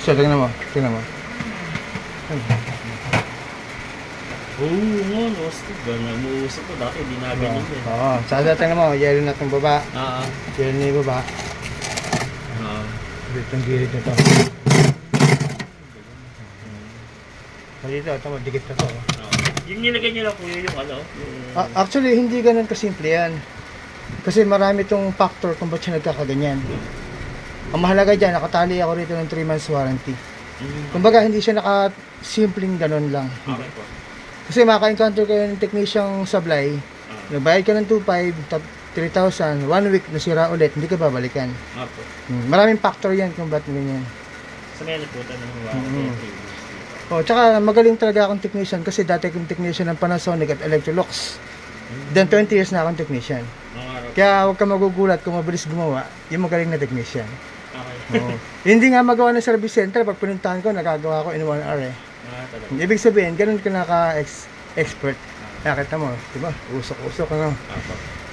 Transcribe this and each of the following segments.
So, tingnan mo. Tingnan mo. Oo, usok ba? Namuusok ko dati, hindi na ganyan din. Oo. Saka tingnan mo, yelo na itong baba. Yelo na yung baba. Itong gilid na ito. Dito, ito mo, dikit na ito. Yung nilagay nyo lang kuya yung ano? Actually, hindi ganun kasimple yan. Kasi marami itong factor kung ba't siya nagkakaganyan. Ang mahalaga dyan, nakatali ako rito ng 3 months warranty. Kumbaga, hindi siya nakasimpleng ganun lang. Okay po. Kasi maka-encounter kayo ng technician supply, nagbayad ka ng 2,500, 3,000, 1 week nasira ulit, hindi ka babalikan. Maraming factor yan kung ba't ganyan. Sa may naputan ng warranty. Tsaka magaling talaga akong technician kasi dati akong technician ng Panasonic at Electrolux. Then 20 years na akong technician. Kaya huwag ka magugulat kung mabilis gumawa, yung magaling na technician. Hindi nga magawa ng service center, pag pinuntahan ko, nagagawa ko in 1 hour eh. Ibig sabihin, ganun ka naka-expert. Nakita mo, diba? Usok-usok ano.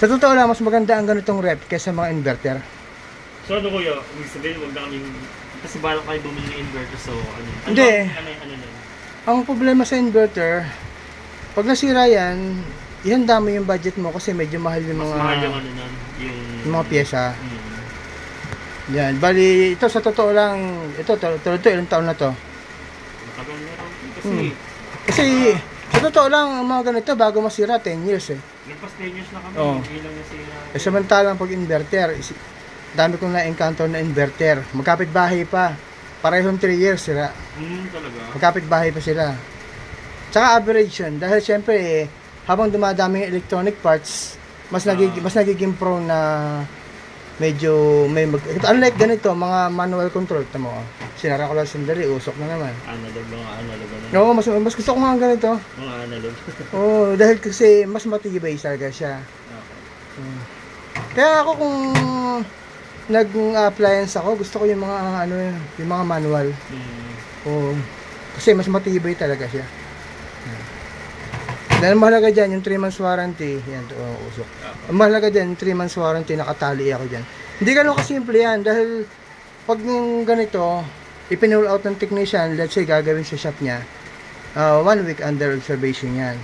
Sa totoo lang, mas maganda ang ganitong rep kaysa mga inverter. So ano kuya, ibig sabihin, huwag na kaming, kasi balak kayo bumili ng inverter, so ano? Hindi. Ano? Ang problema sa inverter, pag nasira yan, ihanda mo yung budget mo kasi medyo mahal yung mga... Mas mahal yung ano nun, yung mga pyesa. Yan, bali, ito sa totoo lang, ito ilang taon na to? Kasi sa totoo lang, ang mga ganito, bago masira, 10 years eh. Nagpas 10 years na kami, hindi lang nasira. Samantalang pag inverter, dami kong na-encounter na inverter. Magkapit bahay pa. Parehong 3 years sila. Talaga? Magkapit bahay pa sila. Tsaka average yun. Dahil syempre, habang dumadami yung electronic parts, mas nagiging prone na medyo unlike ganito, mga manual control. Tama mo, sinara ko lang sandali, usok na naman. Analog na. Oo, mas gusto ko nga ganito. Mga analog. Oo, dahil kasi mas matibay talaga siya. Kaya ako kung nag-appliance ako, gusto ko yung mga yung mga manual. Oo. Kasi mas matibay talaga siya. Dahil mahalaga dyan, yung 3 months warranty, yan, usok. Ang mahalaga dyan, yung 3 months warranty, nakatali ako dyan. Hindi ganun kasimple yan, dahil pag yung ganito, ipinul out ng technician, let's say, gagawin sa shop niya, 1 week under observation yan.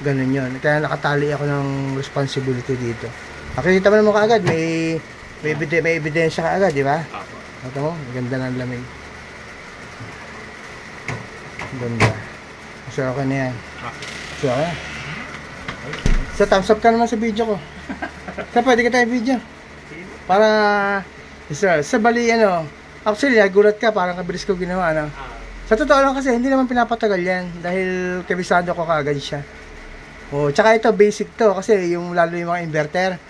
Ganun yun. Kaya nakatali ako ng responsibility dito. Nakikita mo naman kaagad, may ebidensya kaagad, di ba? Ito mo, ganda ng lamig. Ganda. So, okay na yan. So, thumbs up ka naman sa video ko. So, pwede ka tayo video. Para, sa bali, actually, nagulat ka, parang kabilis ko ginawa, Sa totoo lang kasi, hindi naman pinapatagal yan. Dahil kabisado ko kaagad siya. Tsaka ito, basic to. Kasi, lalo yung mga inverter.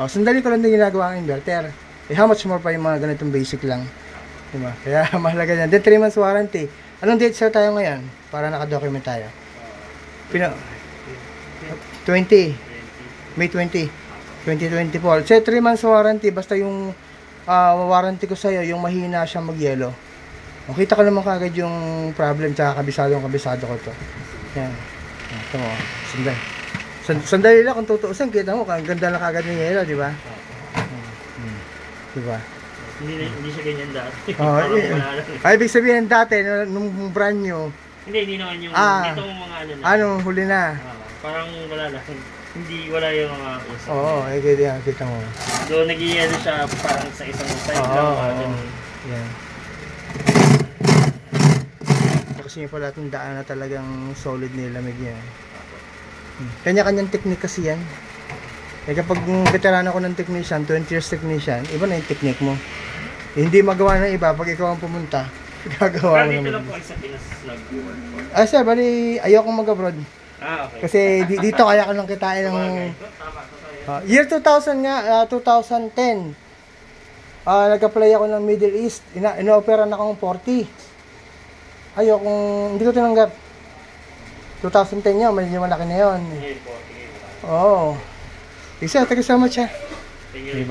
Sandali ko lang din ginagawa ang inverter. How much more pa yung mga ganitong basic lang. Diba? Kaya, mahalaga yan. Then, 3 months warranty. Anong date sir tayo ngayon? Para nakadocument tayo. 20 May 20 2024. So 3 months warranty, basta yung warranty ko sa'yo, yung mahina siyang magyelo. Makita ko naman kagad yung problem, tsaka kabisado ko to. Yan. Ito mo, sandali lang kung tutuusin, kita mo, ang ganda na kagad ng yelo, di ba? Di ba? Hindi siya ganyan dati. Ay, ibig sabihin dati, nung brand new, hindi naman yung itong mga anong huli na? Parang wala lang. Hindi wala yung mga usap. Oo, kita mo. So, nag-iyan siya parang sa isang side lang. Yan. Kasi yung pala itong daan na talagang solid nilamig yan. Kanya-kanyang technique kasi yan. Kapag veteran ako ng technician, 20 years technician, iba na yung technique mo. Hindi magawa ng iba pag ikaw ang pumunta. Gagawa mo naman. Dito lang po sa Pinas nag-work. Sir, bali, ayokong mag-abroad. Okay. Kasi dito kaya ko lang kitain ng... year 2000 nga, 2010. Nag-apply ako ng Middle East. Ina-opera na akong 40. Hindi ko tinanggap. 2010 yun, medyo malaki na yun. Oo. Isa, thank you so much ha. Thank you.